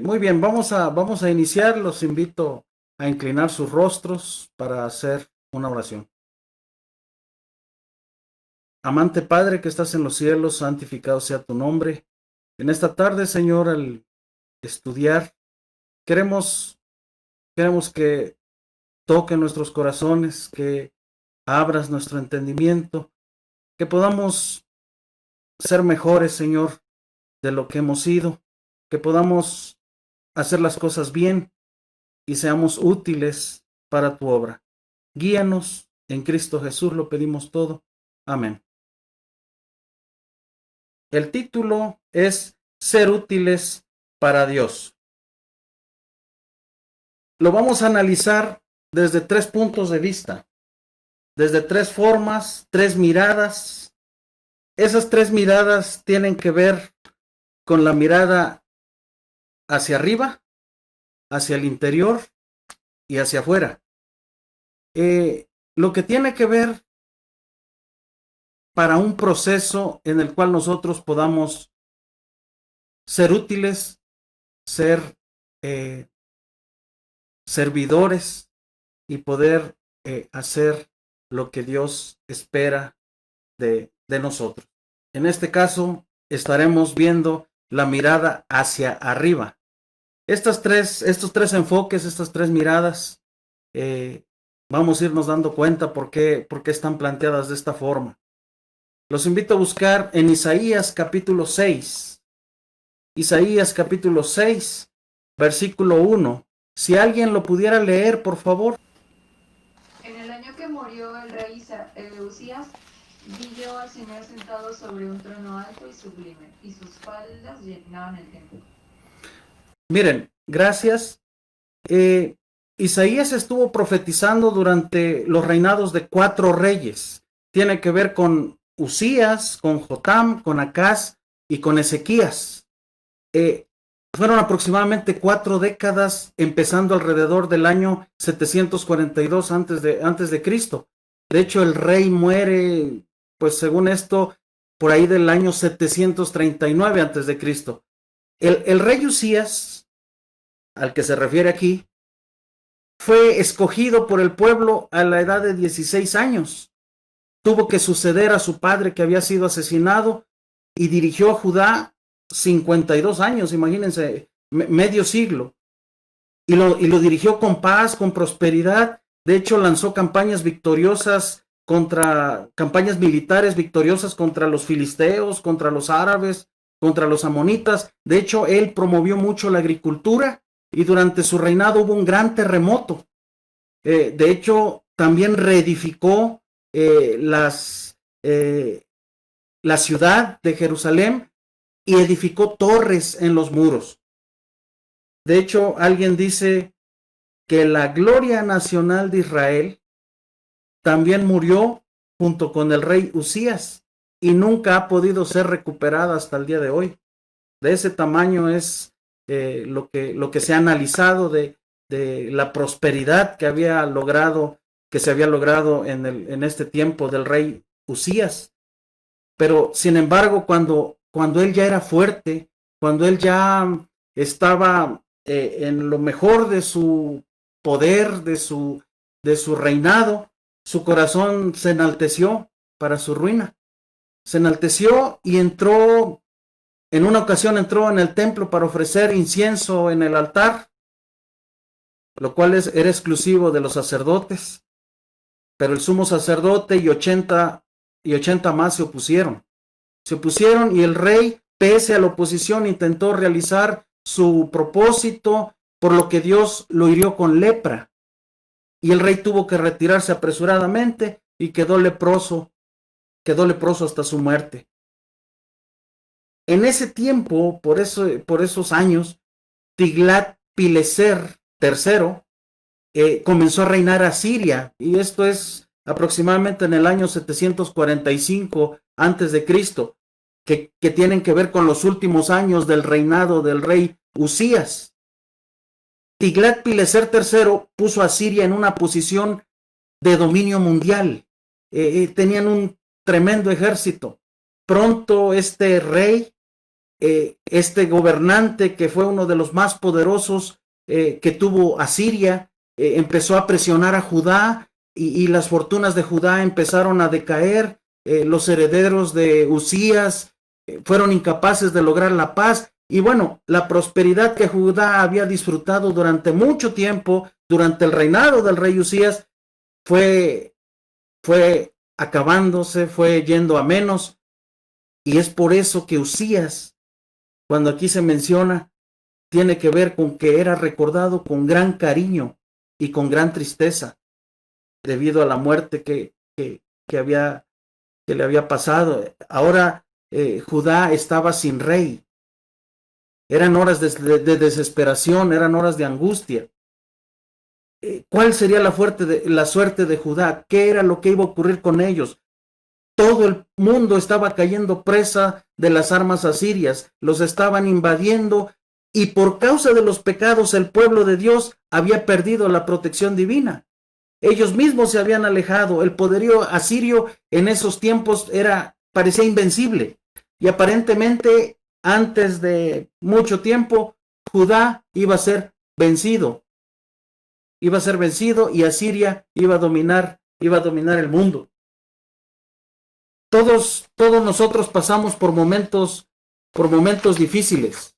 Muy bien, vamos a iniciar. Los invito a inclinar sus rostros para hacer una oración. Amante Padre que estás en los cielos, santificado sea tu nombre. En esta tarde, Señor, al estudiar, queremos, queremos que toque nuestros corazones, que abras nuestro entendimiento, que podamos ser mejores, Señor, de lo que hemos sido, que podamos hacer las cosas bien y seamos útiles para tu obra. Guíanos, en Cristo Jesús lo pedimos todo. Amén. El título es Ser útiles para Dios. Lo vamos a analizar desde tres puntos de vista, desde tres formas, tres miradas. Esas tres miradas tienen que ver con la mirada hacia arriba, hacia el interior y hacia afuera. Lo que tiene que ver para un proceso en el cual nosotros podamos ser útiles, ser servidores y poder hacer lo que Dios espera de nosotros. En este caso, estaremos viendo la mirada hacia arriba. Estos tres enfoques, estas tres miradas, vamos a irnos dando cuenta por qué están planteadas de esta forma. Los invito a buscar en Isaías capítulo 6. Isaías capítulo 6, versículo 1. Si alguien lo pudiera leer, por favor. En el año que murió el rey Usías, vi yo al Señor sentado sobre un trono alto y sublime, y sus faldas llenaban el templo. Miren, gracias. Isaías estuvo profetizando durante los reinados de 4 reyes. Tiene que ver con Usías, con Jotam, con Acaz y con Ezequías. Fueron aproximadamente 4 décadas, empezando alrededor del año 742 antes de Cristo. De hecho, el rey muere, pues según esto, por ahí del año 739 antes de Cristo. El rey Usías, al que se refiere aquí, fue escogido por el pueblo a la edad de 16 años. Tuvo que suceder a su padre que había sido asesinado y dirigió a Judá 52 años, imagínense, medio siglo. Y lo dirigió con paz, con prosperidad. De hecho, lanzó campañas militares victoriosas contra los filisteos, contra los árabes, contra los amonitas. De hecho, él promovió mucho la agricultura y durante su reinado hubo un gran terremoto. De hecho, también reedificó la ciudad de Jerusalén y edificó torres en los muros. De hecho, alguien dice que la gloria nacional de Israel también murió junto con el rey Usías y nunca ha podido ser recuperada hasta el día de hoy. De ese tamaño es lo que se ha analizado de la prosperidad que se había logrado en este tiempo del rey Usías. Pero sin embargo, cuando él ya era fuerte, cuando él ya estaba en lo mejor de su poder, de su reinado, su corazón se enalteció para su ruina. Se enalteció y en una ocasión entró en el templo para ofrecer incienso en el altar, lo cual era exclusivo de los sacerdotes, pero el sumo sacerdote y 80 más se opusieron. Se opusieron y el rey, pese a la oposición, intentó realizar su propósito, por lo que Dios lo hirió con lepra. Y el rey tuvo que retirarse apresuradamente y quedó leproso hasta su muerte. En ese tiempo, por esos años, Tiglat-Pileser III comenzó a reinar a Siria, y esto es aproximadamente en el año 745 antes de Cristo, que tienen que ver con los últimos años del reinado del rey Usías. Tiglat-Pileser III puso a Siria en una posición de dominio mundial. Tenían un tremendo ejército. Pronto este rey este gobernante que fue uno de los más poderosos que tuvo Asiria, empezó a presionar a Judá y las fortunas de Judá empezaron a decaer. Los herederos de Usías fueron incapaces de lograr la paz. Y bueno, la prosperidad que Judá había disfrutado durante mucho tiempo, durante el reinado del rey Usías, fue acabándose, fue yendo a menos. Y es por eso que Usías, cuando aquí se menciona, tiene que ver con que era recordado con gran cariño y con gran tristeza debido a la muerte que le había pasado. Ahora Judá estaba sin rey. Eran horas de desesperación, eran horas de angustia. ¿Cuál sería la suerte de Judá? ¿Qué era lo que iba a ocurrir con ellos? Todo el mundo estaba cayendo presa de las armas asirias, los estaban invadiendo y por causa de los pecados el pueblo de Dios había perdido la protección divina. Ellos mismos se habían alejado, el poderío asirio en esos tiempos parecía invencible y aparentemente antes de mucho tiempo Judá iba a ser vencido y Asiria iba a dominar el mundo. Todos nosotros pasamos por momentos difíciles.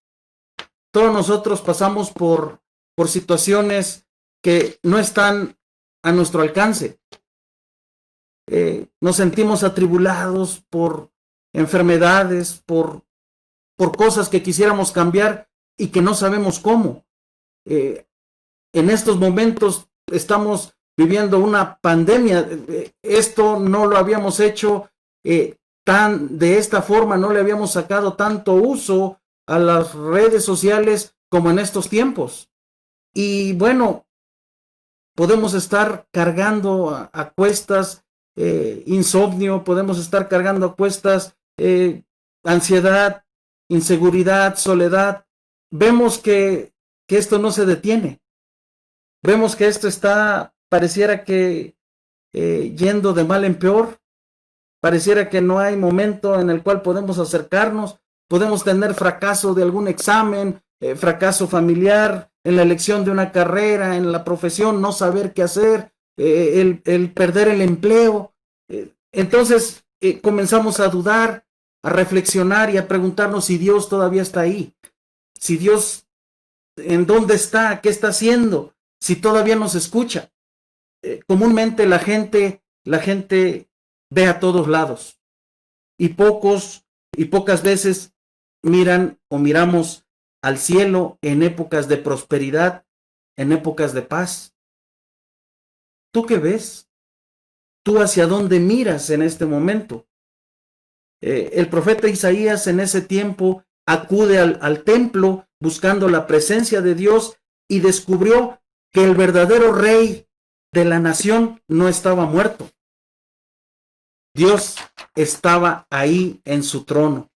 Todos nosotros pasamos por situaciones que no están a nuestro alcance. Nos sentimos atribulados por enfermedades, por cosas que quisiéramos cambiar y que no sabemos cómo. En estos momentos estamos viviendo una pandemia. Esto no lo habíamos hecho de esta forma, no le habíamos sacado tanto uso a las redes sociales como en estos tiempos. Y bueno, podemos estar cargando a cuestas insomnio, podemos estar cargando a cuestas ansiedad, inseguridad, soledad. Vemos que esto no se detiene. Vemos que esto pareciera que yendo de mal en peor. Pareciera que no hay momento en el cual podemos acercarnos, podemos tener fracaso de algún examen, fracaso familiar, en la elección de una carrera, en la profesión, no saber qué hacer, el perder el empleo. Entonces comenzamos a dudar, a reflexionar y a preguntarnos si Dios todavía está ahí, si Dios en dónde está, qué está haciendo, si todavía nos escucha. Comúnmente la gente ve a todos lados y pocas veces miran o miramos al cielo en épocas de prosperidad, en épocas de paz. ¿Tú qué ves? ¿Tú hacia dónde miras en este momento? El profeta Isaías en ese tiempo acude al templo buscando la presencia de Dios y descubrió que el verdadero rey de la nación no estaba muerto. Dios estaba ahí en su trono.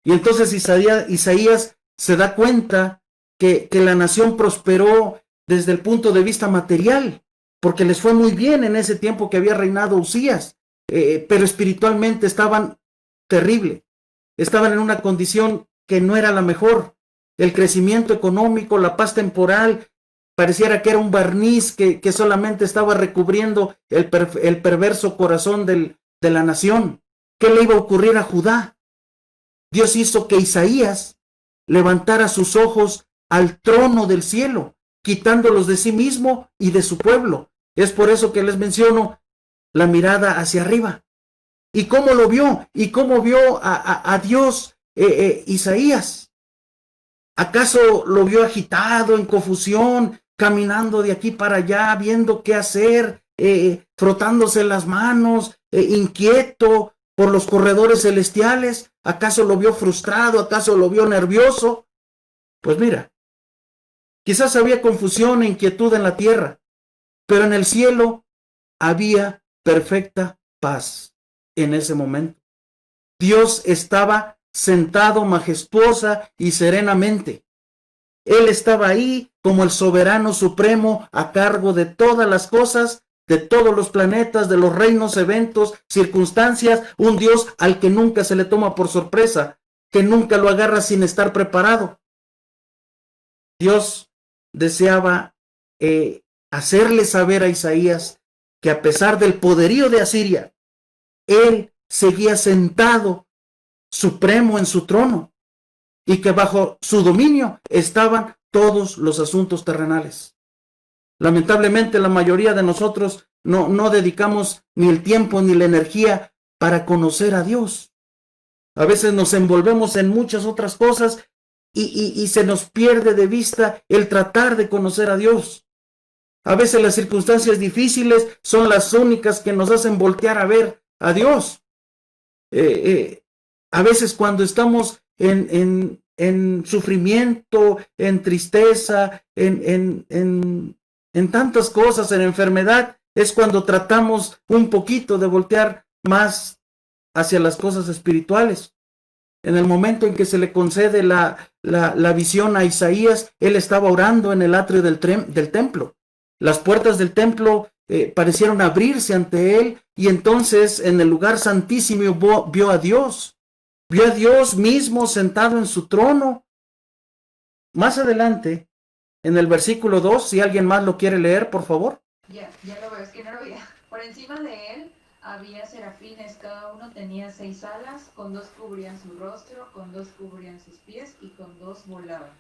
Y entonces Isaías se da cuenta que la nación prosperó desde el punto de vista material, porque les fue muy bien en ese tiempo que había reinado Usías, pero espiritualmente estaban terrible, estaban en una condición que no era la mejor. El crecimiento económico, la paz temporal, pareciera que era un barniz que solamente estaba recubriendo el perverso corazón de la nación. ¿Qué le iba a ocurrir a Judá? Dios hizo que Isaías levantara sus ojos al trono del cielo, quitándolos de sí mismo y de su pueblo. Es por eso que les menciono la mirada hacia arriba. ¿Y cómo lo vio? ¿Y cómo vio a Dios Isaías? ¿Acaso lo vio agitado, en confusión, caminando de aquí para allá, viendo qué hacer, frotándose las manos, inquieto por los corredores celestiales? ¿Acaso lo vio frustrado? ¿Acaso lo vio nervioso? Pues mira, quizás había confusión e inquietud en la tierra, pero en el cielo había perfecta paz en ese momento. Dios estaba sentado majestuosa y serenamente. Él estaba ahí como el soberano supremo a cargo de todas las cosas, de todos los planetas, de los reinos, eventos, circunstancias, un Dios al que nunca se le toma por sorpresa. que nunca lo agarra sin estar preparado. Dios deseaba hacerle saber a Isaías que a pesar del poderío de Asiria, él seguía sentado supremo en su trono y que bajo su dominio estaban todos los asuntos terrenales. Lamentablemente la mayoría de nosotros no dedicamos ni el tiempo ni la energía para conocer a Dios. A veces nos envolvemos en muchas otras cosas y se nos pierde de vista el tratar de conocer a Dios. A veces las circunstancias difíciles son las únicas que nos hacen voltear a ver a Dios. A veces cuando estamos en sufrimiento, en tristeza, en tantas cosas, en enfermedad, es cuando tratamos un poquito de voltear más hacia las cosas espirituales. En el momento en que se le concede la visión a Isaías, él estaba orando en el atrio del templo. Las puertas del templo parecieron abrirse ante él y entonces en el lugar santísimo vio a Dios. Vio a Dios mismo sentado en su trono. Más adelante, en el versículo 2, si alguien más lo quiere leer, por favor. Ya lo veo, es que no lo veía. Por encima de él había serafines, cada uno tenía 6 alas, con 2 cubrían su rostro, con 2 cubrían sus pies y con 2 volaban.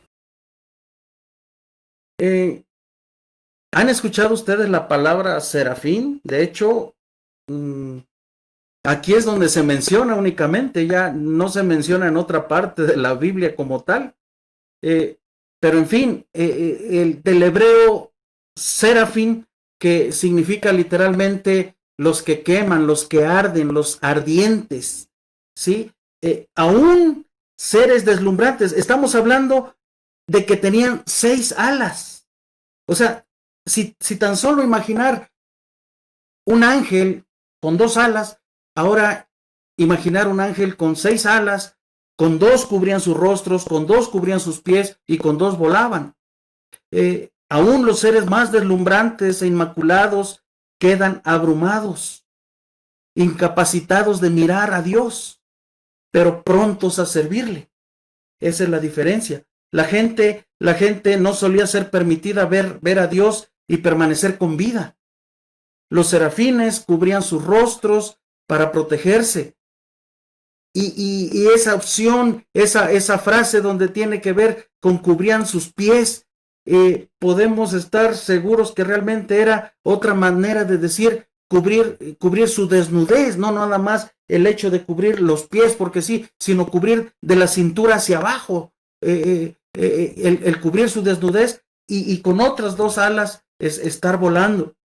¿Han escuchado ustedes la palabra serafín? De hecho, aquí es donde se menciona únicamente, ya no se menciona en otra parte de la Biblia como tal. Pero en fin, del hebreo serafín, que significa literalmente los que queman, los que arden, los ardientes, ¿sí? Aún seres deslumbrantes, estamos hablando de que tenían 6 alas. O sea, si tan solo imaginar un ángel con 2 alas, ahora imaginar un ángel con 6 alas, con 2 cubrían sus rostros, con 2 cubrían sus pies y con 2 volaban. Aún los seres más deslumbrantes e inmaculados quedan abrumados, incapacitados de mirar a Dios, pero prontos a servirle. Esa es la diferencia. La gente no solía ser permitida ver a Dios y permanecer con vida. Los serafines cubrían sus rostros para protegerse. Y esa opción, esa frase donde tiene que ver con cubrían sus pies, podemos estar seguros que realmente era otra manera de decir cubrir su desnudez, no nada más el hecho de cubrir los pies, porque sí, sino cubrir de la cintura hacia abajo, el cubrir su desnudez y con otras 2 alas es estar volando.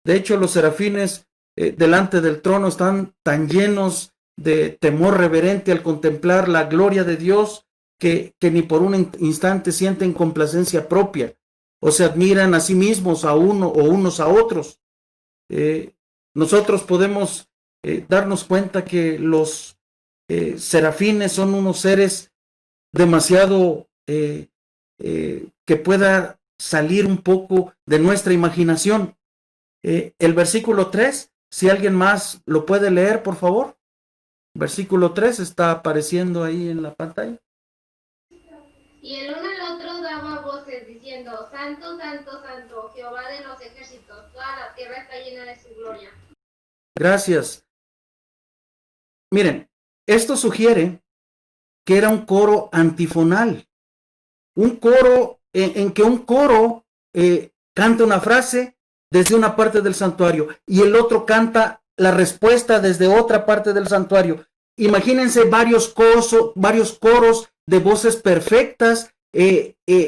De hecho, los serafines delante del trono están tan llenos de temor reverente al contemplar la gloria de Dios que ni por un instante sienten complacencia propia o se admiran a sí mismos a uno o unos a otros. Nosotros podemos darnos cuenta que los serafines son unos seres demasiado que pueda salir un poco de nuestra imaginación. El versículo 3, si alguien más lo puede leer, por favor. Versículo 3 está apareciendo ahí en la pantalla. Y el uno al otro daba voces diciendo: Santo, Santo, Santo, Jehová de los ejércitos, toda la tierra está llena de su gloria. Gracias. Miren, esto sugiere que era un coro antifonal. Un coro en que un coro canta una frase desde una parte del santuario y el otro canta la respuesta desde otra parte del santuario. Imagínense varios coros de voces perfectas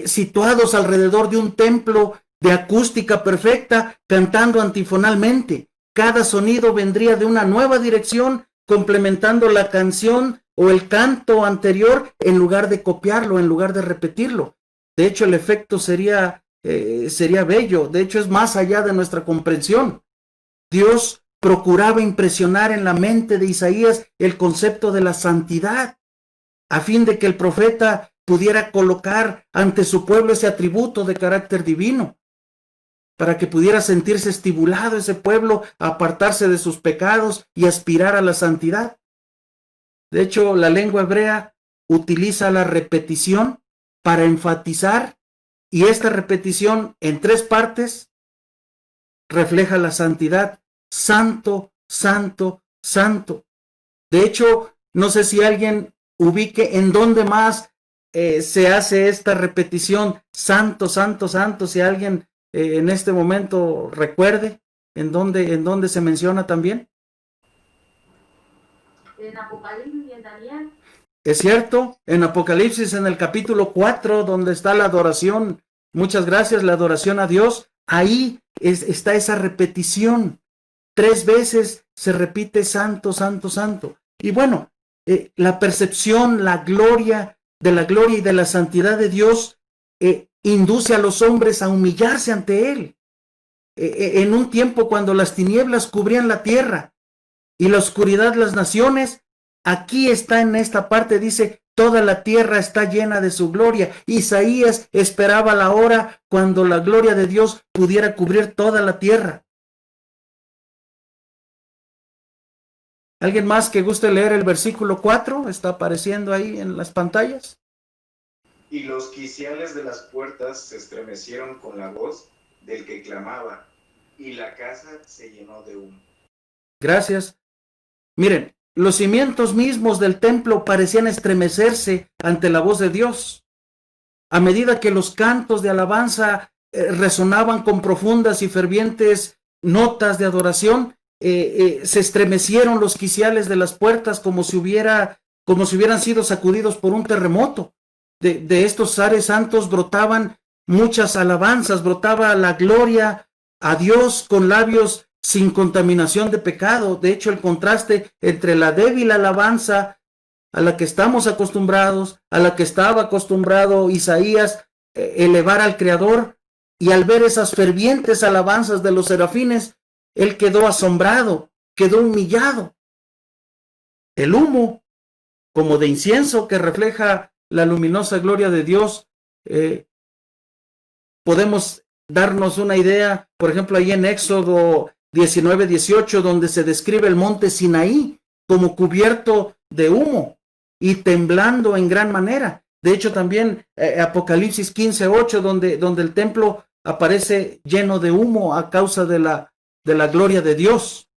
situados alrededor de un templo de acústica perfecta, cantando antifonalmente. Cada sonido vendría de una nueva dirección, complementando la canción o el canto anterior en lugar de copiarlo, en lugar de repetirlo. De hecho, el efecto sería bello. De hecho, es más allá de nuestra comprensión. Dios procuraba impresionar en la mente de Isaías el concepto de la santidad, a fin de que el profeta pudiera colocar ante su pueblo ese atributo de carácter divino, para que pudiera sentirse estimulado ese pueblo a apartarse de sus pecados y aspirar a la santidad. De hecho, la lengua hebrea utiliza la repetición para enfatizar, y esta repetición en 3 partes refleja la santidad. Santo, santo, santo. De hecho, no sé si alguien ubique en dónde más se hace esta repetición, santo, santo, santo, si alguien en este momento recuerde en dónde se menciona también. En Apocalipsis y en Daniel. Es cierto, en Apocalipsis, en el capítulo 4, donde está la adoración, muchas gracias, la adoración a Dios, ahí está esa repetición. 3 veces se repite santo, santo, santo. Y bueno, la percepción, la gloria y de la santidad de Dios induce a los hombres a humillarse ante Él. En un tiempo cuando las tinieblas cubrían la tierra y la oscuridad las naciones, aquí está en esta parte, dice, toda la tierra está llena de su gloria. Isaías esperaba la hora cuando la gloria de Dios pudiera cubrir toda la tierra. ¿Alguien más que guste leer el versículo 4? Está apareciendo ahí en las pantallas. Y los quiciales de las puertas se estremecieron con la voz del que clamaba, y la casa se llenó de humo. Gracias. Miren, los cimientos mismos del templo parecían estremecerse ante la voz de Dios. A medida que los cantos de alabanza resonaban con profundas y fervientes notas de adoración, se estremecieron los quiciales de las puertas como si hubieran sido sacudidos por un terremoto. De estos ares santos brotaban muchas alabanzas, brotaba la gloria a Dios con labios sin contaminación de pecado. De hecho, el contraste entre la débil alabanza a la que estamos acostumbrados, a la que estaba acostumbrado Isaías elevar al Creador, y al ver esas fervientes alabanzas de los serafines, él quedó asombrado, quedó humillado. El humo, como de incienso que refleja la luminosa gloria de Dios, podemos darnos una idea, por ejemplo, ahí en Éxodo 19:18, donde se describe el monte Sinaí como cubierto de humo y temblando en gran manera. De hecho, también Apocalipsis 15:8, donde el templo aparece lleno de humo a causa de la gloria de Dios.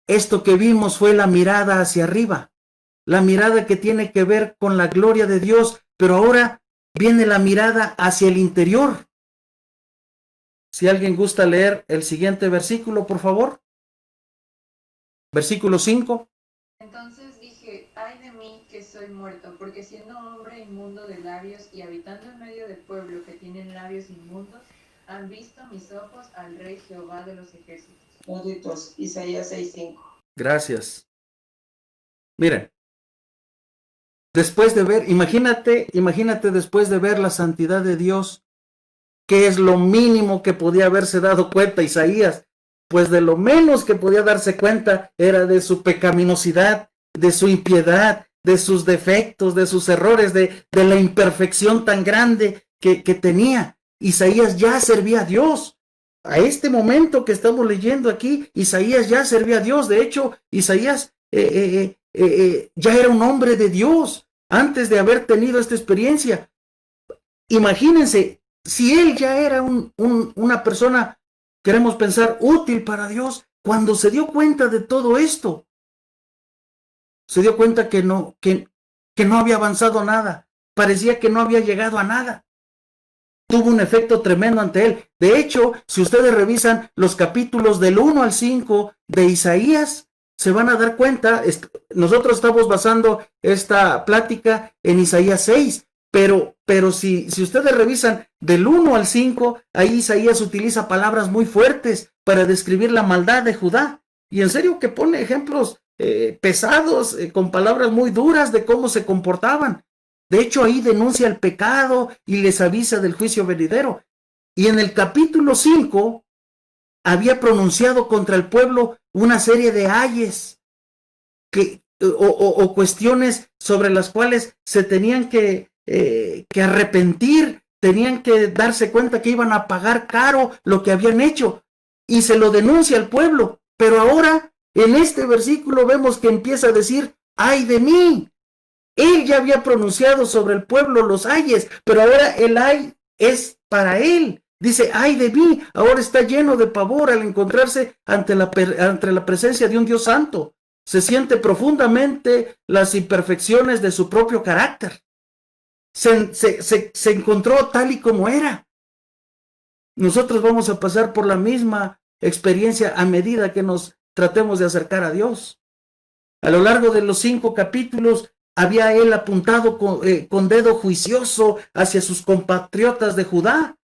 Esto que vimos fue la mirada hacia arriba, la mirada que tiene que ver con la gloria de Dios, pero ahora viene la mirada hacia el interior. Si alguien gusta leer el siguiente versículo, por favor. Versículo 5. Entonces dije, ay de mí que soy muerto, porque siendo hombre inmundo de labios y habitando en medio del pueblo que tienen labios inmundos, han visto mis ojos al Rey Jehová de los ejércitos. Moditos, Isaías 6:5. Gracias. Miren, después de ver, imagínate después de ver la santidad de Dios, ¿qué es lo mínimo que podía haberse dado cuenta Isaías? Pues de lo menos que podía darse cuenta era de su pecaminosidad, de su impiedad, de sus defectos, de sus errores, de la imperfección tan grande que tenía. Isaías ya servía a Dios. A este momento que estamos leyendo aquí, Isaías ya servía a Dios. De hecho, Isaías ya era un hombre de Dios antes de haber tenido esta experiencia. Imagínense, si él ya era una persona, queremos pensar, útil para Dios, cuando se dio cuenta de todo esto, se dio cuenta que no había avanzado nada, parecía que no había llegado a nada. Tuvo un efecto tremendo ante él. De hecho, si ustedes revisan los capítulos del 1 al 5 de Isaías, se van a dar cuenta, nosotros estamos basando esta plática en Isaías 6, pero si ustedes revisan del 1 al 5, ahí Isaías utiliza palabras muy fuertes para describir la maldad de Judá. Y en serio que pone ejemplos pesados, con palabras muy duras de cómo se comportaban. De hecho, ahí denuncia el pecado y les avisa del juicio venidero. Y en el capítulo 5 había pronunciado contra el pueblo una serie de ayes o cuestiones sobre las cuales se tenían que arrepentir, tenían que darse cuenta que iban a pagar caro lo que habían hecho. Y se lo denuncia al pueblo. Pero ahora, en este versículo, vemos que empieza a decir, ¡ay de mí! Él ya había pronunciado sobre el pueblo los ayes, pero ahora el ay es para él. Dice, ¡ay de mí! Ahora está lleno de pavor al encontrarse ante la presencia de un Dios santo. Se siente profundamente las imperfecciones de su propio carácter. Se encontró tal y como era. Nosotros vamos a pasar por la misma experiencia a medida que nos tratemos de acercar a Dios. A lo largo de los 5 capítulos había él apuntado con dedo juicioso hacia sus compatriotas de Judá.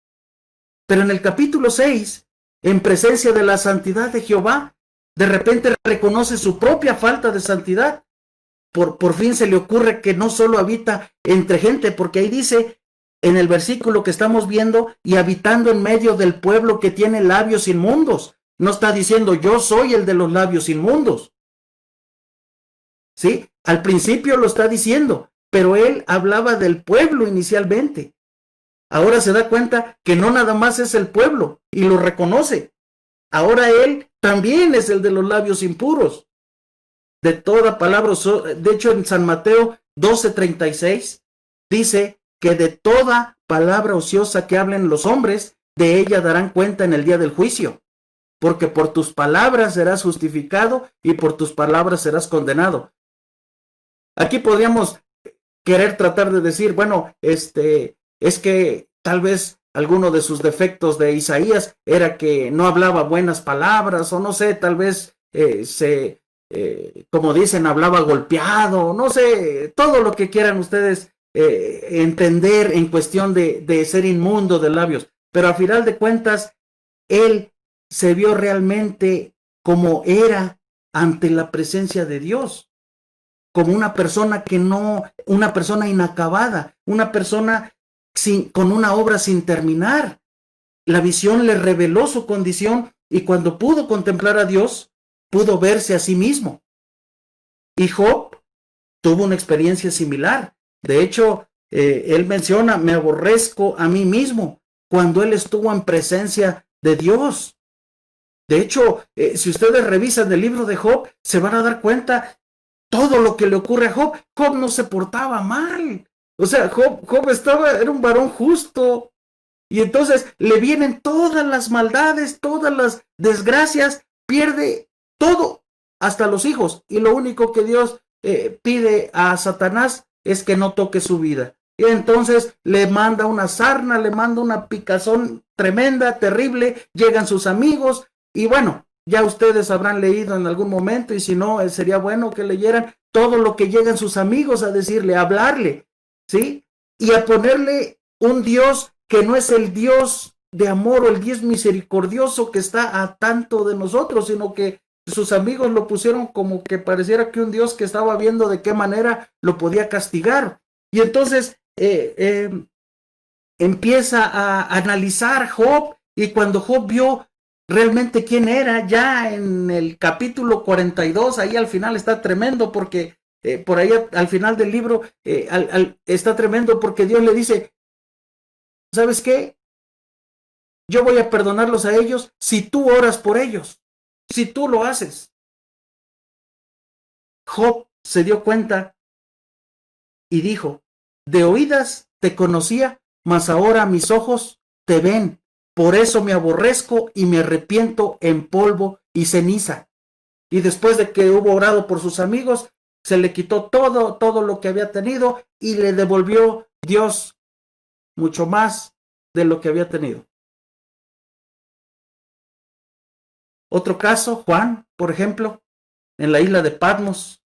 Pero en el capítulo 6, en presencia de la santidad de Jehová, de repente reconoce su propia falta de santidad. Por fin se le ocurre que no solo habita entre gente, porque ahí dice en el versículo que estamos viendo, y habitando en medio del pueblo que tiene labios inmundos. No está diciendo yo soy el de los labios inmundos. ¿Sí? Al principio lo está diciendo, pero él hablaba del pueblo inicialmente. Ahora se da cuenta que no nada más es el pueblo y lo reconoce. Ahora él también es el de los labios impuros. De toda palabra, de hecho en San Mateo 12:36 dice que de toda palabra ociosa que hablen los hombres, de ella darán cuenta en el día del juicio. Porque por tus palabras serás justificado y por tus palabras serás condenado. Aquí podríamos querer tratar de decir, bueno, es que tal vez alguno de sus defectos de Isaías era que no hablaba buenas palabras, o no sé, tal vez como dicen, hablaba golpeado, no sé, todo lo que quieran ustedes entender en cuestión de ser inmundo de labios. Pero a final de cuentas, él se vio realmente como era ante la presencia de Dios, como una persona una persona inacabada, una persona con una obra sin terminar. La visión le reveló su condición y cuando pudo contemplar a Dios, pudo verse a sí mismo. Y Job tuvo una experiencia similar. De hecho, él menciona, me aborrezco a mí mismo, cuando él estuvo en presencia de Dios. De hecho, si ustedes revisan el libro de Job, se van a dar cuenta todo lo que le ocurre a Job. Job no se portaba mal. O sea, Job era un varón justo. Y entonces le vienen todas las maldades, todas las desgracias, pierde todo, hasta los hijos. Y lo único que Dios pide a Satanás es que no toque su vida. Y entonces le manda una sarna, le manda una picazón tremenda, terrible. Llegan sus amigos y bueno, ya ustedes habrán leído en algún momento, y si no, sería bueno que leyeran todo lo que llegan sus amigos a decirle, a hablarle, ¿sí? Y a ponerle un Dios que no es el Dios de amor o el Dios misericordioso que está a tanto de nosotros, sino que sus amigos lo pusieron como que pareciera que un Dios que estaba viendo de qué manera lo podía castigar. Y entonces empieza a analizar Job, y cuando Job vio realmente quién era, ya en el capítulo 42, ahí al final está tremendo, porque por ahí al final del libro está tremendo, porque Dios le dice, ¿sabes qué? Yo voy a perdonarlos a ellos si tú oras por ellos, si tú lo haces. Job se dio cuenta y dijo, de oídas te conocía, mas ahora mis ojos te ven. Por eso me aborrezco y me arrepiento en polvo y ceniza. Y después de que hubo orado por sus amigos, se le quitó todo lo que había tenido y le devolvió Dios mucho más de lo que había tenido. Otro caso, Juan, por ejemplo, en la isla de Patmos,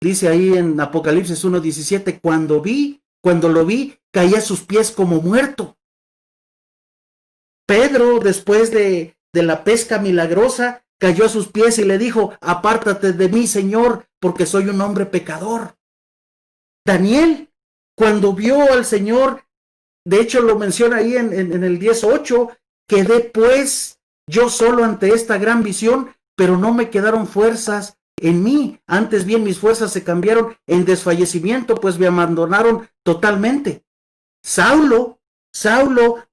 dice ahí en Apocalipsis 1:17, cuando lo vi, caí a sus pies como muerto. Pedro, después de la pesca milagrosa, cayó a sus pies y le dijo, apártate de mí, Señor, porque soy un hombre pecador. Daniel, cuando vio al Señor, de hecho lo menciona ahí en el 10:8, quedé pues yo solo ante esta gran visión, pero no me quedaron fuerzas en mí, antes bien mis fuerzas se cambiaron en desfallecimiento, pues me abandonaron totalmente. Saulo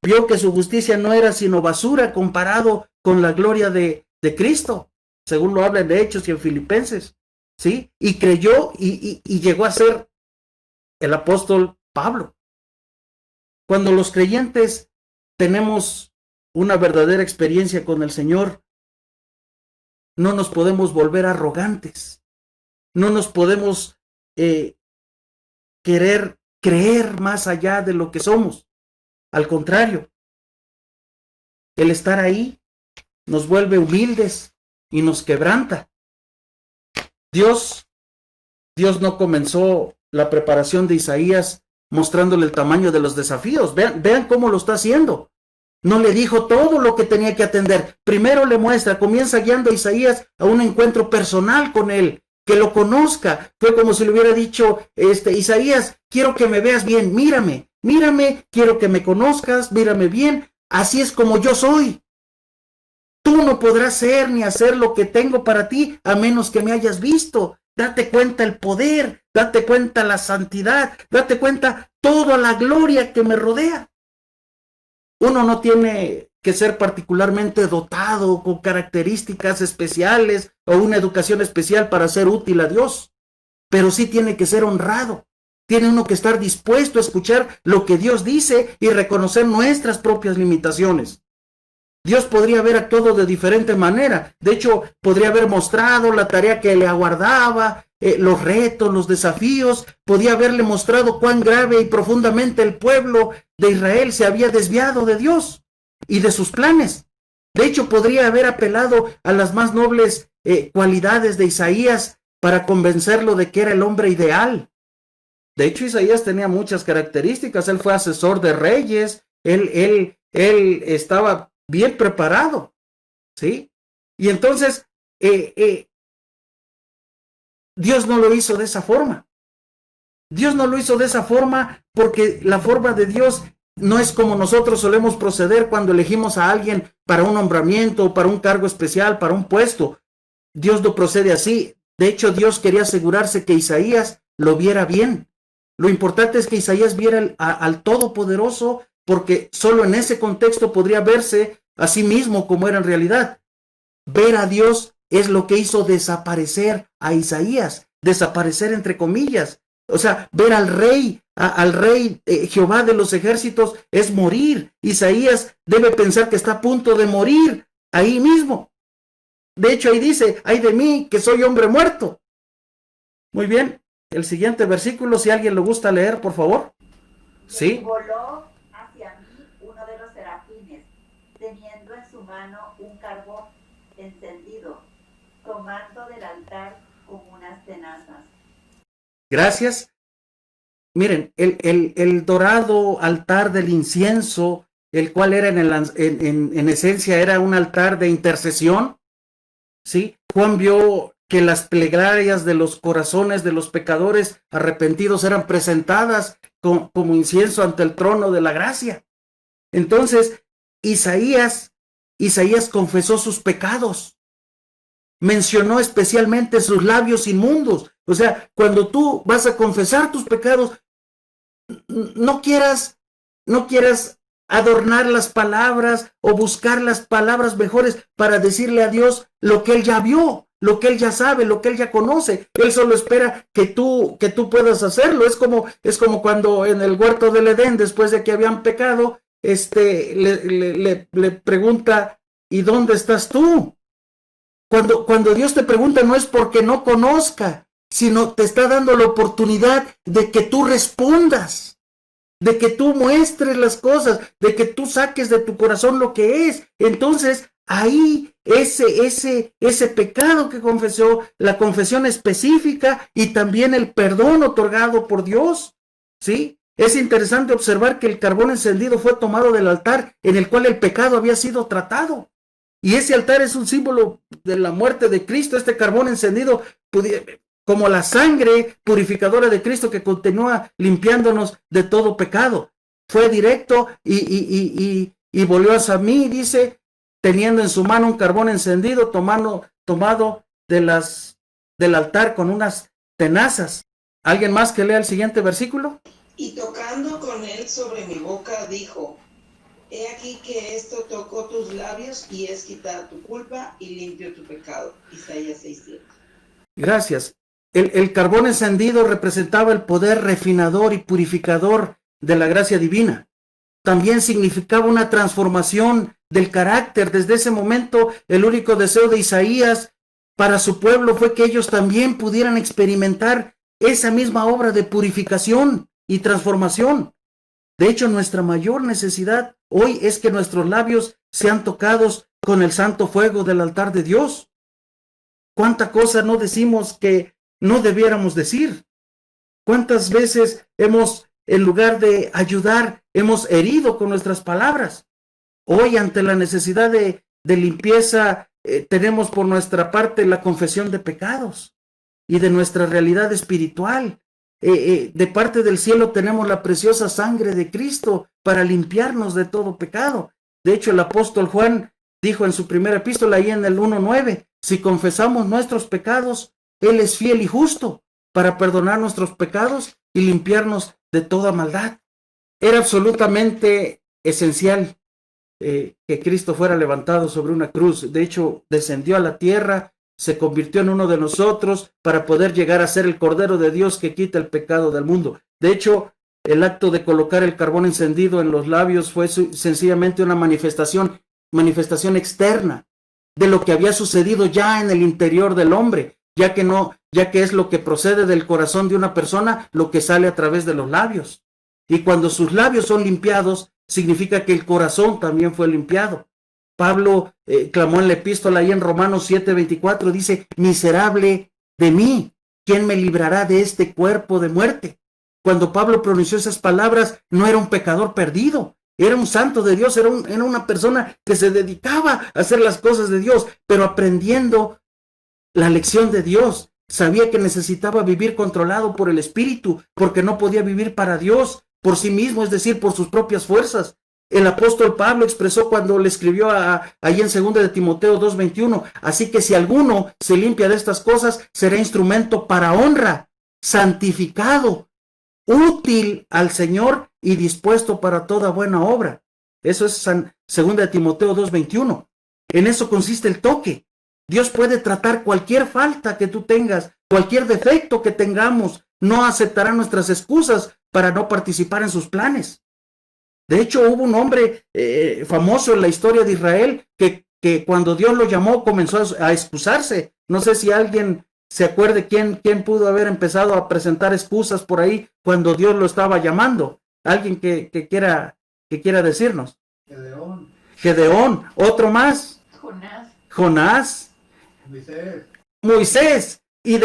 vio que su justicia no era sino basura comparado con la gloria de Cristo, según lo habla en Hechos y en Filipenses. ¿sí? Y creyó y llegó a ser el apóstol Pablo. Cuando los creyentes tenemos una verdadera experiencia con el Señor, no nos podemos volver arrogantes, no nos podemos querer creer más allá de lo que somos. Al contrario, el estar ahí nos vuelve humildes y nos quebranta. Dios no comenzó la preparación de Isaías mostrándole el tamaño de los desafíos. Vean cómo lo está haciendo. No le dijo todo lo que tenía que atender. Primero le muestra, comienza guiando a Isaías a un encuentro personal con él, que lo conozca. Fue como si le hubiera dicho, Isaías, quiero que me veas bien, mírame, quiero que me conozcas, mírame bien, así es como yo soy. Tú no podrás ser ni hacer lo que tengo para ti a menos que me hayas visto. Date cuenta el poder, date cuenta la santidad, date cuenta toda la gloria que me rodea. Uno no tiene que ser particularmente dotado con características especiales o una educación especial para ser útil a Dios, pero sí tiene que ser honrado. Tiene uno que estar dispuesto a escuchar lo que Dios dice y reconocer nuestras propias limitaciones. Dios podría haber actuado de diferente manera. De hecho, podría haber mostrado la tarea que le aguardaba, los retos, los desafíos. Podía haberle mostrado cuán grave y profundamente el pueblo de Israel se había desviado de Dios y de sus planes. De hecho, podría haber apelado a las más nobles cualidades de Isaías para convencerlo de que era el hombre ideal. De hecho, Isaías tenía muchas características. Él fue asesor de reyes. Él estaba bien preparado, ¿sí? Y entonces, Dios no lo hizo de esa forma. Dios no lo hizo de esa forma porque la forma de Dios no es como nosotros solemos proceder cuando elegimos a alguien para un nombramiento, para un cargo especial, para un puesto. Dios no procede así. De hecho, Dios quería asegurarse que Isaías lo viera bien. Lo importante es que Isaías viera al Todopoderoso, porque solo en ese contexto podría verse a sí mismo como era en realidad. Ver a Dios es lo que hizo desaparecer a Isaías, desaparecer entre comillas. O sea, ver al rey Jehová de los ejércitos es morir. Isaías debe pensar que está a punto de morir ahí mismo. De hecho, ahí dice, ay de mí, que soy hombre muerto. Muy bien, el siguiente versículo, si alguien le gusta leer, por favor. Sí. Voló hacia mí uno de los serafines, teniendo en su mano un carbón encendido, tomando del altar con unas tenazas. Gracias. Miren, el dorado altar del incienso, el cual era en esencia era un altar de intercesión, ¿sí? Juan vio que las plegarias de los corazones de los pecadores arrepentidos eran presentadas como incienso ante el trono de la gracia. Entonces, Isaías confesó sus pecados, mencionó especialmente sus labios inmundos. O sea, cuando tú vas a confesar tus pecados, no quieras adornar las palabras o buscar las palabras mejores para decirle a Dios lo que Él ya vio, lo que Él ya sabe, lo que Él ya conoce. Él solo espera que tú puedas hacerlo. Es como cuando en el huerto del Edén, después de que habían pecado, le pregunta, ¿y dónde estás tú? Cuando Dios te pregunta, no es porque no conozca, sino te está dando la oportunidad de que tú respondas, de que tú muestres las cosas, de que tú saques de tu corazón lo que es. Entonces, ahí ese pecado que confesó, la confesión específica y también el perdón otorgado por Dios, ¿sí? Es interesante observar que el carbón encendido fue tomado del altar en el cual el pecado había sido tratado. Y ese altar es un símbolo de la muerte de Cristo. Este carbón encendido, como la sangre purificadora de Cristo que continúa limpiándonos de todo pecado. Fue directo y volvió hacia mí, dice, teniendo en su mano un carbón encendido, tomado del altar con unas tenazas. ¿Alguien más que lea el siguiente versículo? Y tocando con él sobre mi boca, dijo, he aquí que esto tocó tus labios y es quitada tu culpa y limpio tu pecado. Isaías 6:7. Gracias. El carbón encendido representaba el poder refinador y purificador de la gracia divina. También significaba una transformación del carácter. Desde ese momento, el único deseo de Isaías para su pueblo fue que ellos también pudieran experimentar esa misma obra de purificación y transformación. De hecho, nuestra mayor necesidad hoy es que nuestros labios sean tocados con el santo fuego del altar de Dios. ¿Cuánta cosa no decimos que no debiéramos decir? ¿Cuántas veces hemos, en lugar de ayudar, hemos herido con nuestras palabras? Hoy, ante la necesidad de limpieza, tenemos por nuestra parte la confesión de pecados y de nuestra realidad espiritual. De parte del cielo tenemos la preciosa sangre de Cristo para limpiarnos de todo pecado. De hecho, el apóstol Juan dijo en su primera epístola, ahí en el 1:9, si confesamos nuestros pecados, Él es fiel y justo para perdonar nuestros pecados y limpiarnos de toda maldad. Era absolutamente esencial que Cristo fuera levantado sobre una cruz. De hecho, descendió a la tierra, se convirtió en uno de nosotros para poder llegar a ser el Cordero de Dios que quita el pecado del mundo. De hecho, el acto de colocar el carbón encendido en los labios fue sencillamente una manifestación externa de lo que había sucedido ya en el interior del hombre, ya que es lo que procede del corazón de una persona, lo que sale a través de los labios. Y cuando sus labios son limpiados, significa que el corazón también fue limpiado. Pablo clamó en la epístola ahí en Romanos 7:24, dice, miserable de mí, ¿quién me librará de este cuerpo de muerte? Cuando Pablo pronunció esas palabras, no era un pecador perdido, era un santo de Dios, era una persona que se dedicaba a hacer las cosas de Dios, pero aprendiendo la lección de Dios, sabía que necesitaba vivir controlado por el Espíritu, porque no podía vivir para Dios, por sí mismo, es decir, por sus propias fuerzas. El apóstol Pablo expresó cuando le escribió ahí en 2 de Timoteo 2:21, así que si alguno se limpia de estas cosas, será instrumento para honra, santificado, útil al Señor y dispuesto para toda buena obra. Eso es 2 de Timoteo 2:21. En eso consiste el toque. Dios puede tratar cualquier falta que tú tengas, cualquier defecto que tengamos. No aceptará nuestras excusas para no participar en sus planes. De hecho, hubo un hombre famoso en la historia de Israel que cuando Dios lo llamó comenzó a excusarse. No sé si alguien se acuerde quién pudo haber empezado a presentar excusas por ahí cuando Dios lo estaba llamando. Alguien que quiera decirnos. Gedeón. Otro más. Jonás. Moisés. Y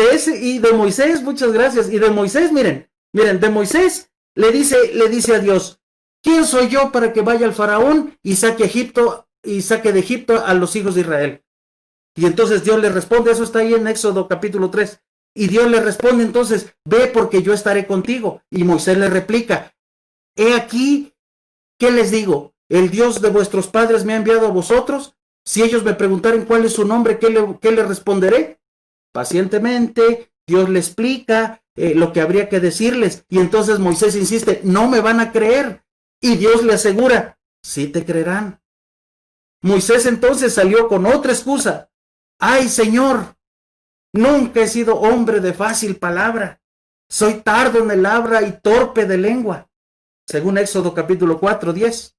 de Moisés, muchas gracias. Y de Moisés, miren, de Moisés le dice a Dios, ¿quién soy yo para que vaya al faraón y saque de Egipto a los hijos de Israel? Y entonces Dios le responde, eso está ahí en Éxodo capítulo 3. Y Dios le responde entonces, ve porque yo estaré contigo. Y Moisés le replica, he aquí, ¿qué les digo? ¿El Dios de vuestros padres me ha enviado a vosotros? Si ellos me preguntaren cuál es su nombre, ¿qué le responderé? Pacientemente, Dios le explica lo que habría que decirles. Y entonces Moisés insiste, no me van a creer. Y Dios le asegura, sí te creerán. Moisés entonces salió con otra excusa. Ay, Señor, nunca he sido hombre de fácil palabra. Soy tardo en el habla y torpe de lengua. Según Éxodo capítulo 4:10.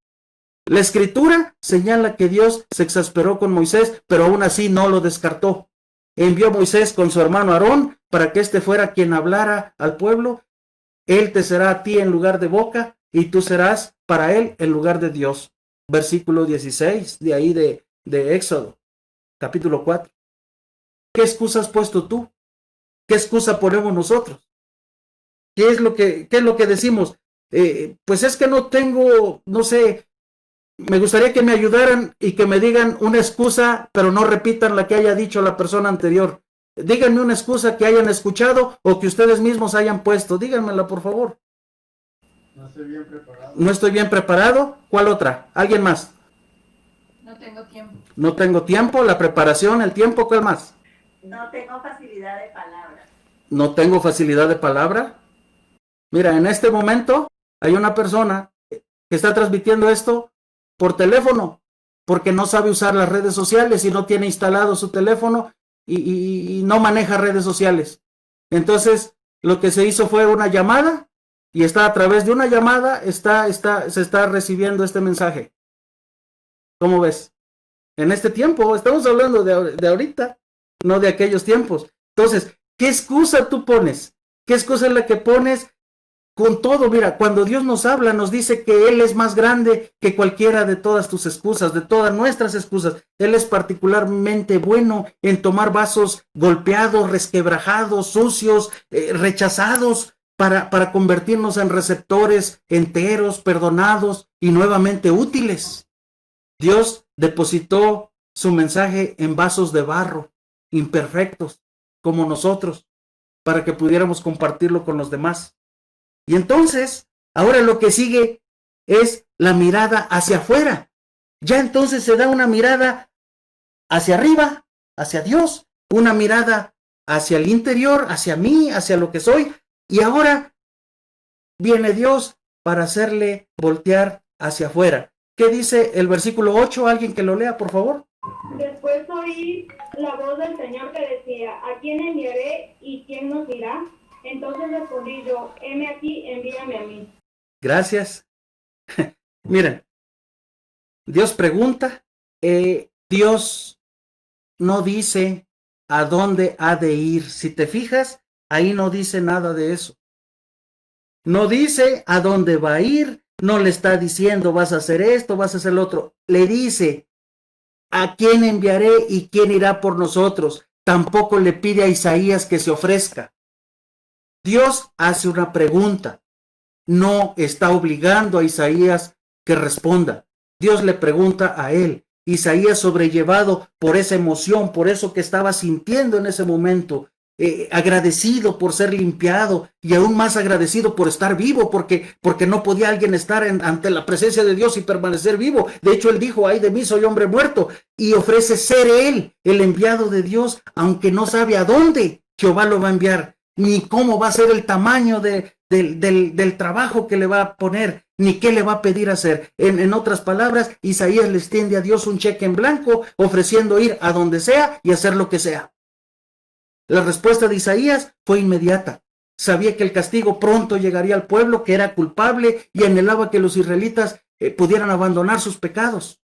La escritura señala que Dios se exasperó con Moisés, pero aún así no lo descartó. Envió a Moisés con su hermano Aarón para que éste fuera quien hablara al pueblo. Él te será a ti en lugar de boca y tú serás para él en lugar de Dios. Versículo 16 de ahí de Éxodo, capítulo 4. ¿Qué excusa has puesto tú? ¿Qué excusa ponemos nosotros? ¿Qué es lo que decimos? Pues es que no tengo, no sé, me gustaría que me ayudaran y que me digan una excusa, pero no repitan la que haya dicho la persona anterior. Díganme una excusa que hayan escuchado o que ustedes mismos hayan puesto. Díganmela, por favor. No estoy bien preparado. ¿No estoy bien preparado? ¿Cuál otra? ¿Alguien más? No tengo tiempo. No tengo tiempo, la preparación, el tiempo, ¿cuál más? No tengo facilidad de palabra. No tengo facilidad de palabra. Mira, en este momento hay una persona que está transmitiendo esto por teléfono, porque no sabe usar las redes sociales y no tiene instalado su teléfono y no maneja redes sociales. Entonces, lo que se hizo fue una llamada, y está a través de una llamada, se está recibiendo este mensaje. ¿Cómo ves? En este tiempo, estamos hablando de ahorita, no de aquellos tiempos. Entonces, ¿qué excusa tú pones? ¿Qué excusa es la que pones? Con todo, mira, cuando Dios nos habla, nos dice que Él es más grande que cualquiera de todas tus excusas, de todas nuestras excusas. Él es particularmente bueno en tomar vasos golpeados, resquebrajados, sucios, rechazados, para convertirnos en receptores enteros, perdonados y nuevamente útiles. Dios depositó su mensaje en vasos de barro, imperfectos, como nosotros, para que pudiéramos compartirlo con los demás. Y entonces, ahora lo que sigue es la mirada hacia afuera. Ya entonces se da una mirada hacia arriba, hacia Dios, una mirada hacia el interior, hacia mí, hacia lo que soy. Y ahora viene Dios para hacerle voltear hacia afuera. ¿Qué dice el versículo 8? ¿Alguien que lo lea, por favor? Después oí la voz del Señor que decía, ¿a quién enviaré y quién nos irá? Entonces respondí yo, heme aquí, envíame a mí. Gracias. Miren, Dios pregunta, Dios no dice a dónde ha de ir. Si te fijas, ahí no dice nada de eso. No dice a dónde va a ir, no le está diciendo vas a hacer esto, vas a hacer lo otro. Le dice a quién enviaré y quién irá por nosotros. Tampoco le pide a Isaías que se ofrezca. Dios hace una pregunta, no está obligando a Isaías que responda. Dios le pregunta a él. Isaías, sobrellevado por esa emoción, por eso que estaba sintiendo en ese momento, agradecido por ser limpiado y aún más agradecido por estar vivo, porque no podía alguien estar ante la presencia de Dios y permanecer vivo. De hecho, él dijo, ay de mí, soy hombre muerto, y ofrece ser él el enviado de Dios, aunque no sabe a dónde Jehová lo va a enviar, ni cómo va a ser el tamaño del trabajo que le va a poner, ni qué le va a pedir hacer. En otras palabras, Isaías le extiende a Dios un cheque en blanco, ofreciendo ir a donde sea y hacer lo que sea. La respuesta de Isaías fue inmediata. Sabía que el castigo pronto llegaría al pueblo, que era culpable, y anhelaba que los israelitas pudieran abandonar sus pecados.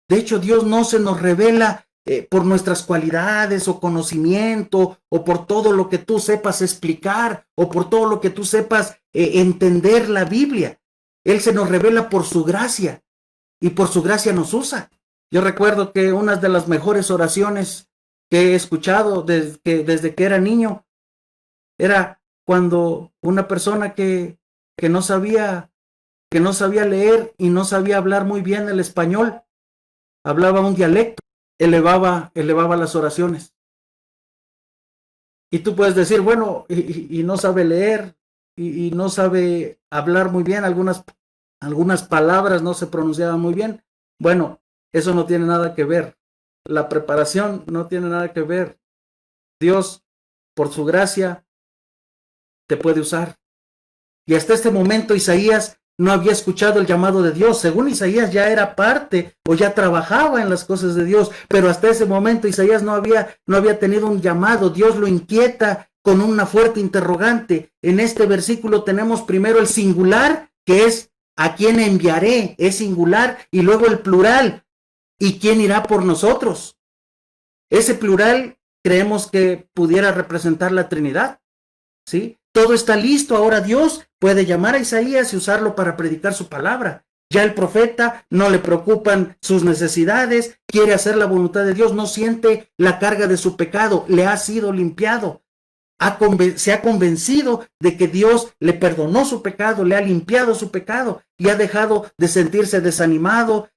De hecho, Dios no se nos revela por nuestras cualidades o conocimiento, o por todo lo que tú sepas explicar, o por todo lo que tú sepas entender la Biblia. Él se nos revela por su gracia, y por su gracia nos usa. Yo recuerdo que una de las mejores oraciones que he escuchado desde que era niño era cuando una persona que no sabía leer y no sabía hablar muy bien el español, hablaba un dialecto, elevaba las oraciones. Y tú puedes decir, bueno, y no sabe leer y no sabe hablar muy bien, algunas palabras no se pronunciaban muy bien. Bueno, eso no tiene nada que ver. La preparación no tiene nada que ver. Dios, por su gracia, te puede usar. Y hasta este momento Isaías no había escuchado el llamado de Dios. Según Isaías ya era parte o ya trabajaba en las cosas de Dios, pero hasta ese momento Isaías no había tenido un llamado. Dios lo inquieta con una fuerte interrogante. En este versículo tenemos primero el singular, que es ¿a quién enviaré? Es singular, y luego el plural, ¿y quién irá por nosotros? Ese plural creemos que pudiera representar la Trinidad, ¿sí? Todo está listo, ahora Dios puede llamar a Isaías y usarlo para predicar su palabra. Ya el profeta no le preocupan sus necesidades, quiere hacer la voluntad de Dios, no siente la carga de su pecado, le ha sido limpiado. Se ha convencido de que Dios le perdonó su pecado, le ha limpiado su pecado y ha dejado de sentirse desanimado,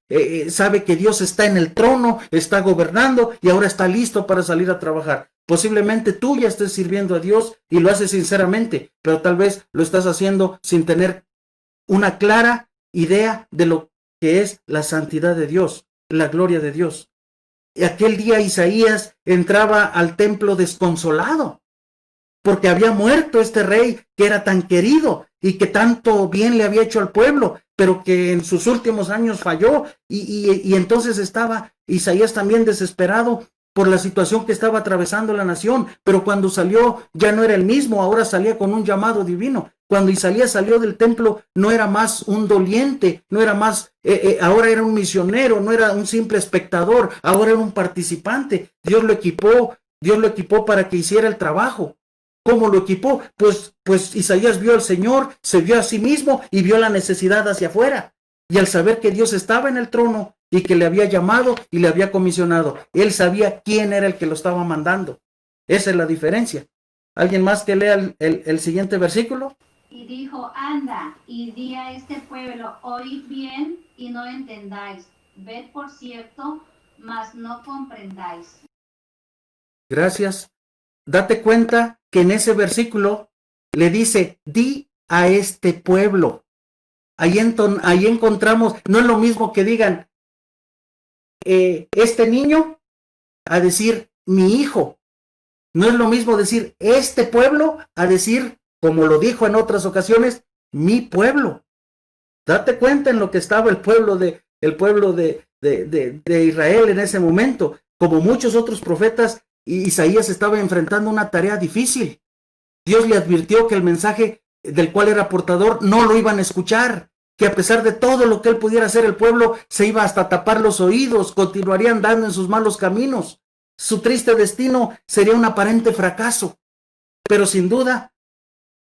sabe que Dios está en el trono, está gobernando y ahora está listo para salir a trabajar. Posiblemente tú ya estés sirviendo a Dios y lo haces sinceramente, pero tal vez lo estás haciendo sin tener una clara idea de lo que es la santidad de Dios, la gloria de Dios. Y aquel día Isaías entraba al templo desconsolado, porque había muerto este rey que era tan querido y que tanto bien le había hecho al pueblo, pero que en sus últimos años falló, y entonces estaba Isaías también desesperado por la situación que estaba atravesando la nación, pero cuando salió ya no era el mismo, ahora salía con un llamado divino. Cuando Isaías salió del templo no era más un doliente, no era más, ahora era un misionero, no era un simple espectador, ahora era un participante. Dios lo equipó para que hiciera el trabajo. ¿Cómo lo equipó? Pues Isaías vio al Señor, se vio a sí mismo y vio la necesidad hacia afuera. Y al saber que Dios estaba en el trono y que le había llamado y le había comisionado, él sabía quién era el que lo estaba mandando. Esa es la diferencia. ¿Alguien más que lea el siguiente versículo? Y dijo, anda y di a este pueblo, oíd bien y no entendáis, ved por cierto, mas no comprendáis. Gracias. Date cuenta que en ese versículo le dice, di a este pueblo. Ahí encontramos, no es lo mismo que digan este niño a decir mi hijo. No es lo mismo decir este pueblo a decir, como lo dijo en otras ocasiones, mi pueblo. Date cuenta en lo que estaba el pueblo de Israel en ese momento. Como muchos otros profetas, Isaías estaba enfrentando una tarea difícil. Dios le advirtió que el mensaje del cual era portador no lo iban a escuchar, que a pesar de todo lo que él pudiera hacer, el pueblo se iba hasta tapar los oídos, continuaría andando en sus malos caminos. Su triste destino sería un aparente fracaso, pero sin duda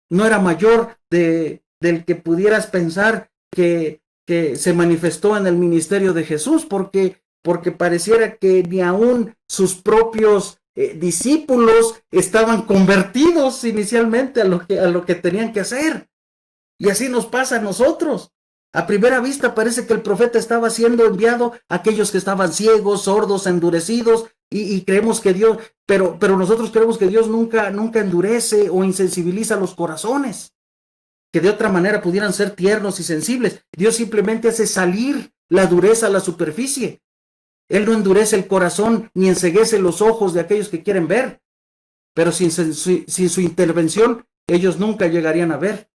no era mayor del que pudieras pensar que se manifestó en el ministerio de Jesús, porque pareciera que ni aún sus propios discípulos estaban convertidos inicialmente a lo que tenían que hacer. Y así nos pasa a nosotros. A primera vista parece que el profeta estaba siendo enviado a aquellos que estaban ciegos, sordos, endurecidos, y creemos que Dios, pero nosotros creemos que Dios nunca endurece o insensibiliza los corazones, que de otra manera pudieran ser tiernos y sensibles. Dios simplemente hace salir la dureza a la superficie. Él no endurece el corazón ni enceguece los ojos de aquellos que quieren ver, pero sin su intervención ellos nunca llegarían a ver.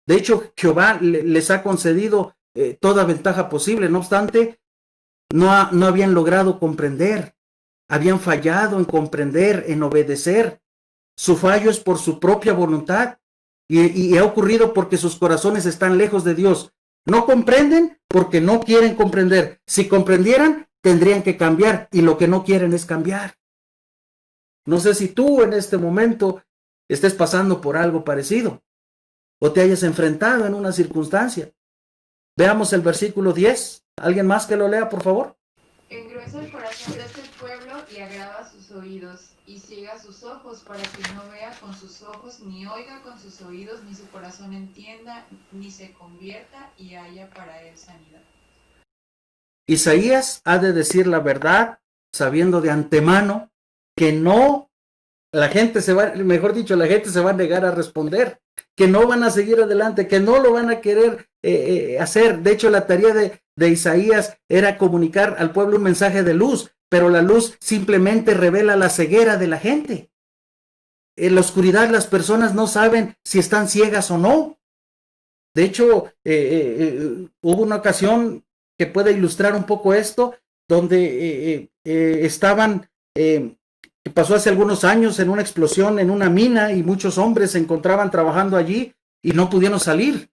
De hecho, Jehová les ha concedido toda ventaja posible. No obstante, no habían logrado comprender. Habían fallado en comprender, en obedecer. Su fallo es por su propia voluntad y ha ocurrido porque sus corazones están lejos de Dios. No comprenden porque no quieren comprender. Si comprendieran, tendrían que cambiar y lo que no quieren es cambiar. No sé si tú en este momento estés pasando por algo parecido o te hayas enfrentado en una circunstancia. Veamos el versículo 10. ¿Alguien más que lo lea, por favor? Engruesa el corazón de este pueblo y agrava sus oídos, y ciega sus ojos para que no vea con sus ojos, ni oiga con sus oídos, ni su corazón entienda, ni se convierta y haya para él sanidad. Isaías ha de decir la verdad, sabiendo de antemano que no, la gente se va a negar a responder, que no van a seguir adelante, que no lo van a querer hacer. De hecho, la tarea de Isaías era comunicar al pueblo un mensaje de luz, pero la luz simplemente revela la ceguera de la gente. En la oscuridad las personas no saben si están ciegas o no. De hecho, hubo una ocasión que puede ilustrar un poco esto, donde pasó hace algunos años en una explosión en una mina y muchos hombres se encontraban trabajando allí y no pudieron salir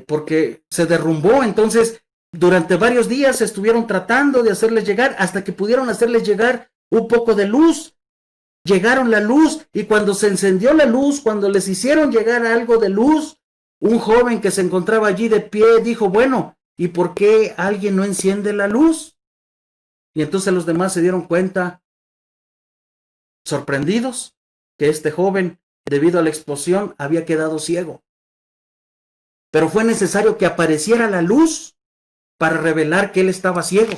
porque se derrumbó. Entonces, durante varios días estuvieron tratando de hacerles llegar hasta que pudieron hacerles llegar un poco de luz. Llegaron la luz y cuando se encendió la luz, cuando les hicieron llegar algo de luz, un joven que se encontraba allí de pie dijo, bueno, ¿y por qué alguien no enciende la luz? Y entonces los demás se dieron cuenta, sorprendidos, que este joven, debido a la explosión, había quedado ciego. Pero fue necesario que apareciera la luz para revelar que él estaba ciego.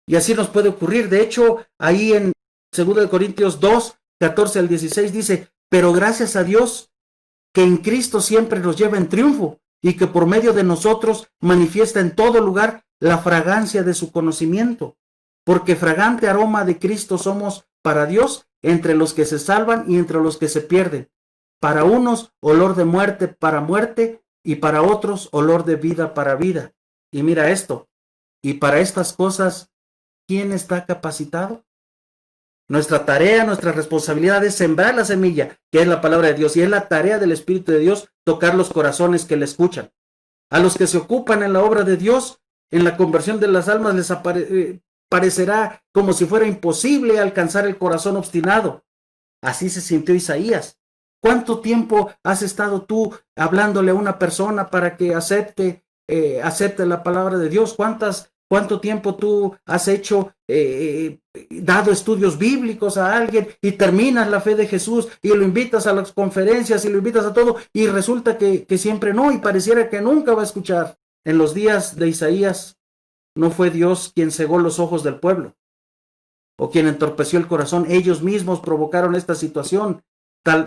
Y así nos puede ocurrir. De hecho, ahí en 2 Corintios 2, 14 al 16 dice, pero gracias a Dios que en Cristo siempre nos lleva en triunfo y que por medio de nosotros manifiesta en todo lugar la fragancia de su conocimiento. Porque fragante aroma de Cristo somos para Dios entre los que se salvan y entre los que se pierden. Para unos, olor de muerte para muerte, y para otros, olor de vida para vida. Y mira esto, y para estas cosas, ¿quién está capacitado? Nuestra tarea, nuestra responsabilidad es sembrar la semilla, que es la palabra de Dios, y es la tarea del Espíritu de Dios tocar los corazones que le escuchan. A los que se ocupan en la obra de Dios, en la conversión de las almas, les parecerá como si fuera imposible alcanzar el corazón obstinado. Así se sintió Isaías. ¿Cuánto tiempo has estado tú hablándole a una persona para que acepte la palabra de Dios? ¿Cuánto tiempo tú has dado estudios bíblicos a alguien y terminas la fe de Jesús y lo invitas a las conferencias y lo invitas a todo y resulta que siempre no y pareciera que nunca va a escuchar? En los días de Isaías no fue Dios quien cegó los ojos del pueblo o quien entorpeció el corazón. Ellos mismos provocaron esta situación.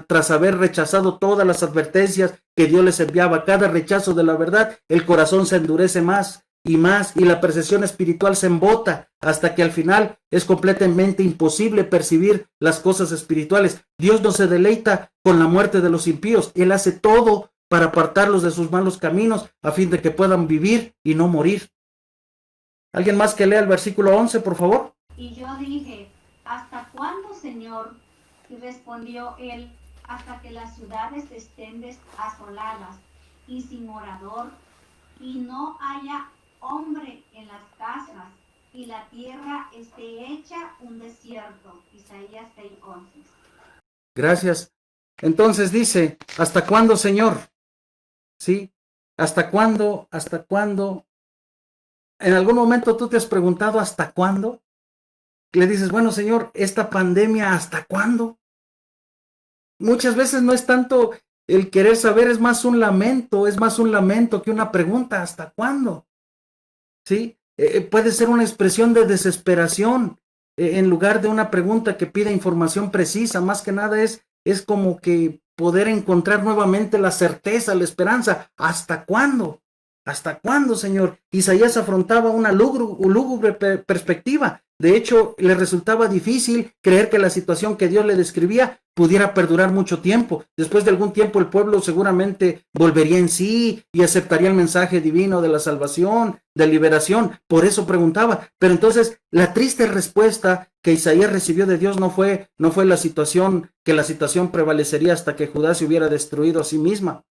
Tras haber rechazado todas las advertencias que Dios les enviaba, cada rechazo de la verdad, el corazón se endurece más y la percepción espiritual se embota hasta que al final es completamente imposible percibir las cosas espirituales. Dios no se deleita con la muerte de los impíos. Él hace todo para apartarlos de sus malos caminos a fin de que puedan vivir y no morir. ¿Alguien más que lea el versículo 11, por favor? Y yo dije, ¿hasta cuándo, Señor? Y respondió él, hasta que las ciudades estén asoladas y sin morador, y no haya hombre en las casas, y la tierra esté hecha un desierto. Isaías 6:11. Gracias. Entonces dice, ¿hasta cuándo, Señor? ¿Sí? ¿Hasta cuándo? ¿Hasta cuándo? ¿En algún momento tú te has preguntado hasta cuándo? Le dices, bueno, Señor, esta pandemia, ¿hasta cuándo? Muchas veces no es tanto el querer saber, es más un lamento que una pregunta, ¿hasta cuándo? ¿Sí? Puede ser una expresión de desesperación en lugar de una pregunta que pida información precisa. Más que nada es como que poder encontrar nuevamente la certeza, la esperanza. ¿Hasta cuándo? ¿Hasta cuándo, Señor? Isaías afrontaba una lúgubre perspectiva. De hecho, le resultaba difícil creer que la situación que Dios le describía pudiera perdurar mucho tiempo. Después de algún tiempo el pueblo seguramente volvería en sí y aceptaría el mensaje divino de la salvación, de liberación. Por eso preguntaba. Pero entonces la triste respuesta que Isaías recibió de Dios no fue la situación prevalecería hasta que Judá se hubiera destruido a sí misma.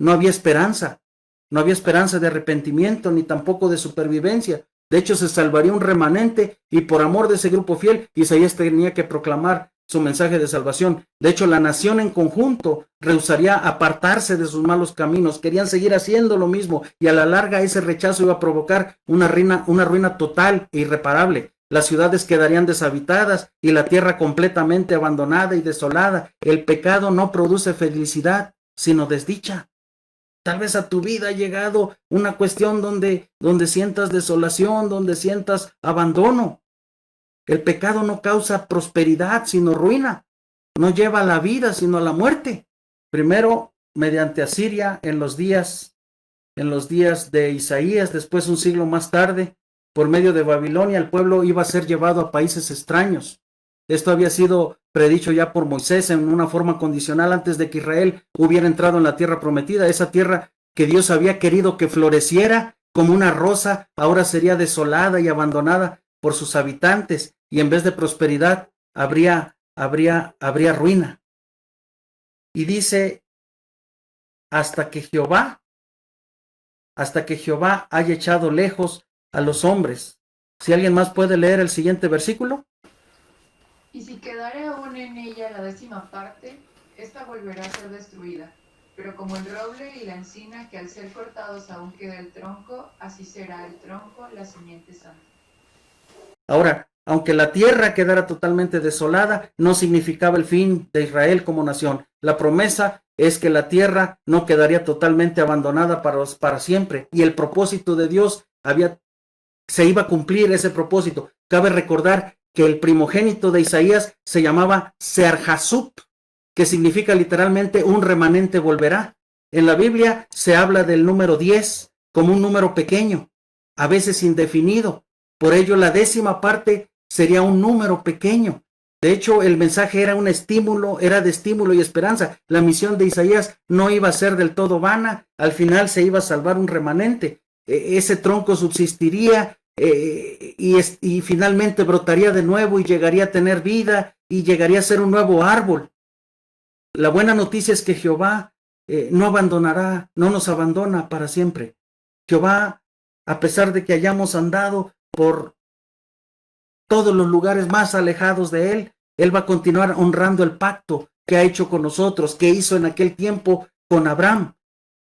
No había esperanza. No había esperanza de arrepentimiento ni tampoco de supervivencia. De hecho, se salvaría un remanente y por amor de ese grupo fiel, Isaías tenía que proclamar su mensaje de salvación. De hecho, la nación en conjunto rehusaría apartarse de sus malos caminos. Querían seguir haciendo lo mismo y a la larga ese rechazo iba a provocar una ruina total e irreparable. Las ciudades quedarían deshabitadas y la tierra completamente abandonada y desolada. El pecado no produce felicidad, sino desdicha. Tal vez a tu vida ha llegado una cuestión donde sientas desolación, donde sientas abandono. El pecado no causa prosperidad, sino ruina. No lleva a la vida, sino a la muerte. Primero, mediante Asiria, en los días de Isaías, después un siglo más tarde, por medio de Babilonia, el pueblo iba a ser llevado a países extraños. Esto había sido predicho ya por Moisés en una forma condicional antes de que Israel hubiera entrado en la tierra prometida. Esa tierra que Dios había querido que floreciera como una rosa, ahora sería desolada y abandonada por sus habitantes, y en vez de prosperidad habría ruina. Y dice, hasta que Jehová haya echado lejos a los hombres. Si alguien más puede leer el siguiente versículo. Y si quedare aún en ella la 10ª parte, esta volverá a ser destruida. Pero como el roble y la encina, que al ser cortados aún queda el tronco, así será el tronco, la simiente santa. Ahora, aunque la tierra quedara totalmente desolada, no significaba el fin de Israel como nación. La promesa es que la tierra no quedaría totalmente abandonada para siempre. Y el propósito de Dios se iba a cumplir ese propósito. Cabe recordar que el primogénito de Isaías se llamaba Ser-Hasub, que significa literalmente un remanente volverá. En la Biblia se habla del número 10 como un número pequeño, a veces indefinido. Por ello, la 10ª parte sería un número pequeño. De hecho, el mensaje era de estímulo y esperanza. La misión de Isaías no iba a ser del todo vana. Al final se iba a salvar un remanente. Ese tronco subsistiría y finalmente brotaría de nuevo y llegaría a tener vida y llegaría a ser un nuevo árbol. La buena noticia es que Jehová no nos abandona para siempre. Jehová, a pesar de que hayamos andado por todos los lugares más alejados de Él, Él va a continuar honrando el pacto que ha hecho con nosotros, que hizo en aquel tiempo con Abraham.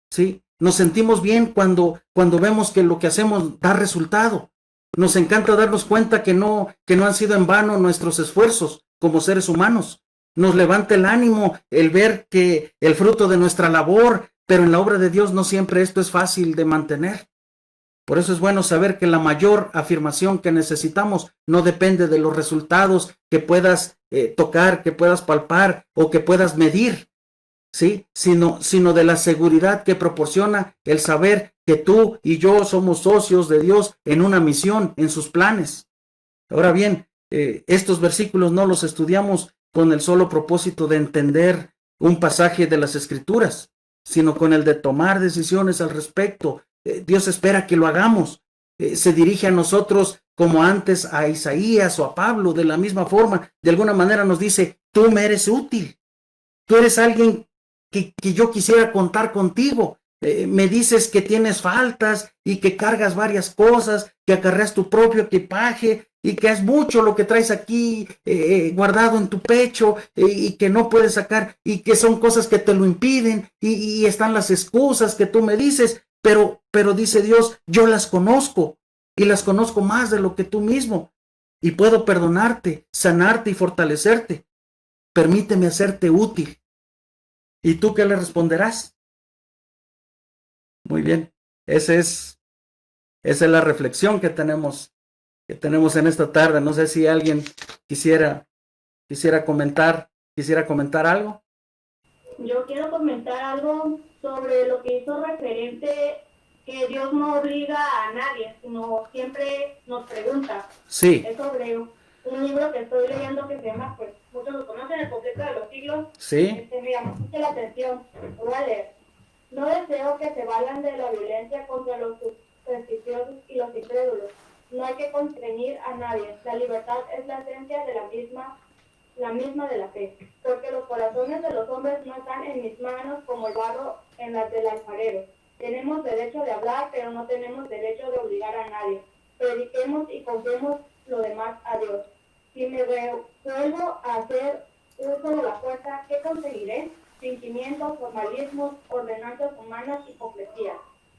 ¿Sí? Nos sentimos bien cuando vemos que lo que hacemos da resultado. Nos encanta darnos cuenta que no han sido en vano nuestros esfuerzos como seres humanos. Nos levanta el ánimo el ver que el fruto de nuestra labor, pero en la obra de Dios no siempre esto es fácil de mantener. Por eso es bueno saber que la mayor afirmación que necesitamos no depende de los resultados que puedas tocar, que puedas palpar o que puedas medir, ¿sí? Sino de la seguridad que proporciona el saber que tú y yo somos socios de Dios en una misión, en sus planes. Ahora bien, estos versículos no los estudiamos con el solo propósito de entender un pasaje de las Escrituras, sino con el de tomar decisiones al respecto. Dios espera que lo hagamos. Se dirige a nosotros como antes a Isaías o a Pablo, de la misma forma. De alguna manera nos dice, tú me eres útil. Tú eres alguien que yo quisiera contar contigo. Me dices que tienes faltas y que cargas varias cosas, que acarreas tu propio equipaje y que es mucho lo que traes aquí guardado en tu pecho y que no puedes sacar y que son cosas que te lo impiden y están las excusas que tú me dices, pero dice Dios, yo las conozco y las conozco más de lo que tú mismo y puedo perdonarte, sanarte y fortalecerte. Permíteme hacerte útil. ¿Y tú qué le responderás? Muy bien, esa es la reflexión que tenemos en esta tarde. No sé si alguien quisiera comentar algo. Yo quiero comentar algo sobre lo que hizo referente que Dios no obliga a nadie, sino siempre nos pregunta. Sí. Es sobre un libro que estoy leyendo que se llama, pues muchos lo conocen, El Conflicto de los Siglos. Sí. Me llamó mucho la atención. Lo voy a leer. No deseo que se valgan de la violencia contra los supersticiosos y los incrédulos. No hay que constreñir a nadie. La libertad es la esencia de la misma de la fe. Porque los corazones de los hombres no están en mis manos como el barro en las del alfarero. Tenemos derecho de hablar, pero no tenemos derecho de obligar a nadie. Prediquemos y confiemos lo demás a Dios. Si me vuelvo a hacer uso de la fuerza, ¿qué conseguiré? Fingimientos, formalismos, ordenanzas humanas, hipocresía.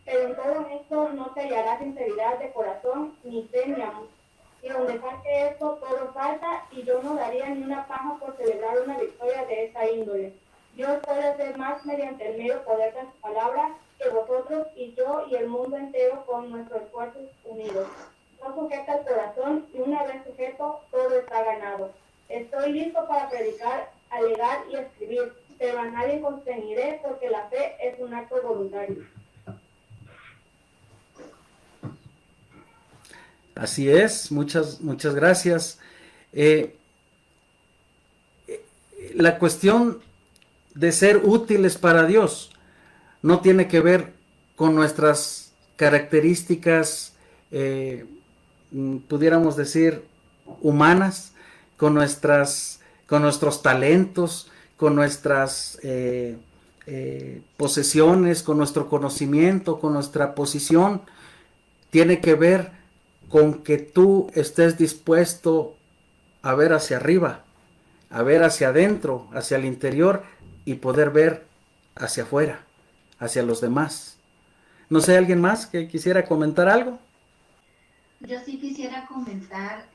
Pero en todo esto no se hallará sinceridad de corazón, ni fe, ni amor. Y donde falte esto, todo falta, y yo no daría ni una paja por celebrar una victoria de esa índole. Dios puede hacer más mediante el mero poder de su palabra que vosotros y yo y el mundo entero con nuestros esfuerzos unidos. No sujeta el corazón, y una vez sujeto, todo está ganado. Estoy listo para predicar, alegar y escribir, pero a nadie constreñiré porque la fe es un acto voluntario. Así es, muchas gracias. La cuestión de ser útiles para Dios no tiene que ver con nuestras características, pudiéramos decir, humanas, con nuestros talentos, con nuestras posesiones, con nuestro conocimiento, con nuestra posición. Tiene que ver con que tú estés dispuesto a ver hacia arriba, a ver hacia adentro, hacia el interior y poder ver hacia afuera, hacia los demás. No sé, ¿alguien más que quisiera comentar algo? Yo sí quisiera comentar,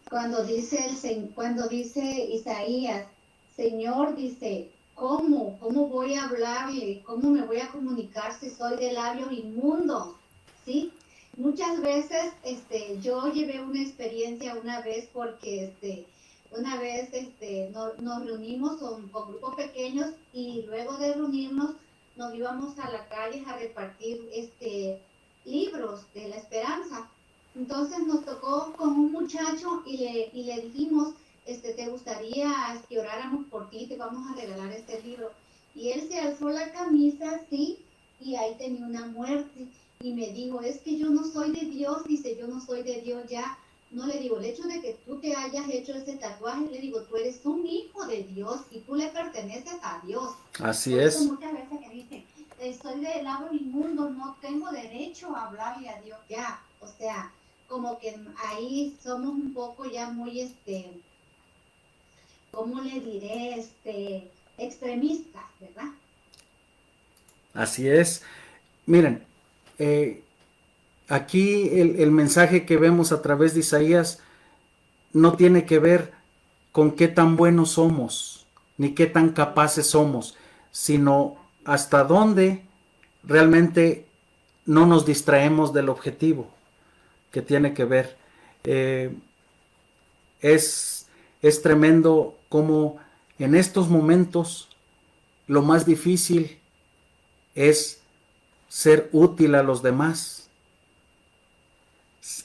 cuando dice Isaías, Señor, dice, ¿cómo voy a hablarle? ¿Cómo me voy a comunicar si soy de labios inmundos? ¿Sí? Muchas veces, yo llevé una experiencia una vez porque, una vez, nos reunimos con grupos pequeños y luego de reunirnos nos íbamos a la calle a repartir, libros de la esperanza. Entonces nos tocó con un muchacho y le dijimos, ¿te gustaría que oráramos por ti? Te vamos a regalar este libro. Y él se alzó la camisa, sí, y ahí tenía una muerte. y me dijo, es que yo no soy de Dios, dice, yo no soy de Dios ya. No, le digo, el hecho de que tú te hayas hecho ese tatuaje, le digo, tú eres un hijo de Dios y tú le perteneces a Dios. Así Por eso es. muchas veces que dicen, soy del lado inmundo, no tengo derecho a hablarle a Dios ya. O sea, como que ahí somos un poco ya muy, ¿cómo le diré? Extremistas, ¿verdad? Así es. Miren, aquí el mensaje que vemos a través de Isaías no tiene que ver con qué tan buenos somos, ni qué tan capaces somos, sino hasta dónde realmente no nos distraemos del objetivo que tiene que ver. Eh, es tremendo cómo en estos momentos lo más difícil es ser útil a los demás,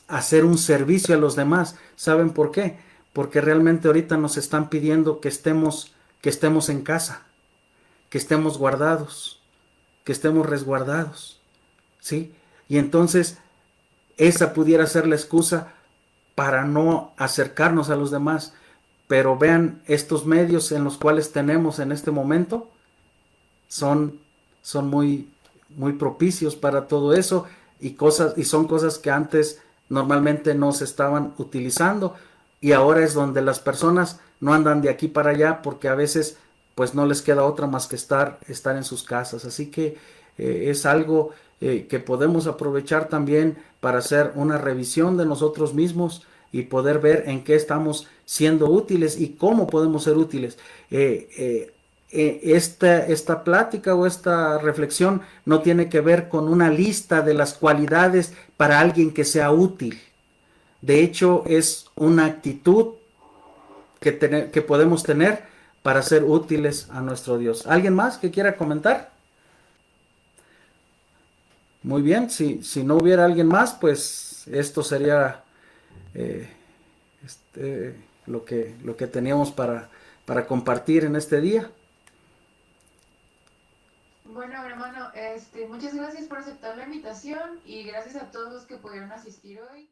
hacer un servicio a los demás. ¿Saben por qué? Porque realmente ahorita nos están pidiendo que estemos en casa, que estemos guardados, que estemos resguardados, ¿sí? Y entonces esa pudiera ser la excusa para no acercarnos a los demás. Pero vean, estos medios en los cuales tenemos en este momento son, son muy propicios para todo eso y son cosas que antes normalmente no se estaban utilizando y ahora es donde las personas no andan de aquí para allá porque a veces pues no les queda otra más que estar en sus casas. Así que es algo que podemos aprovechar también para hacer una revisión de nosotros mismos y poder ver en qué estamos siendo útiles y cómo podemos ser útiles. Esta plática o esta reflexión no tiene que ver con una lista de las cualidades para alguien que sea útil. De hecho, es una actitud que podemos tener para ser útiles a nuestro Dios. ¿Alguien más que quiera comentar? Muy bien, si no hubiera alguien más, pues esto sería eh, lo que teníamos para compartir en este día. Bueno, hermano, muchas gracias por aceptar la invitación y gracias a todos los que pudieron asistir hoy.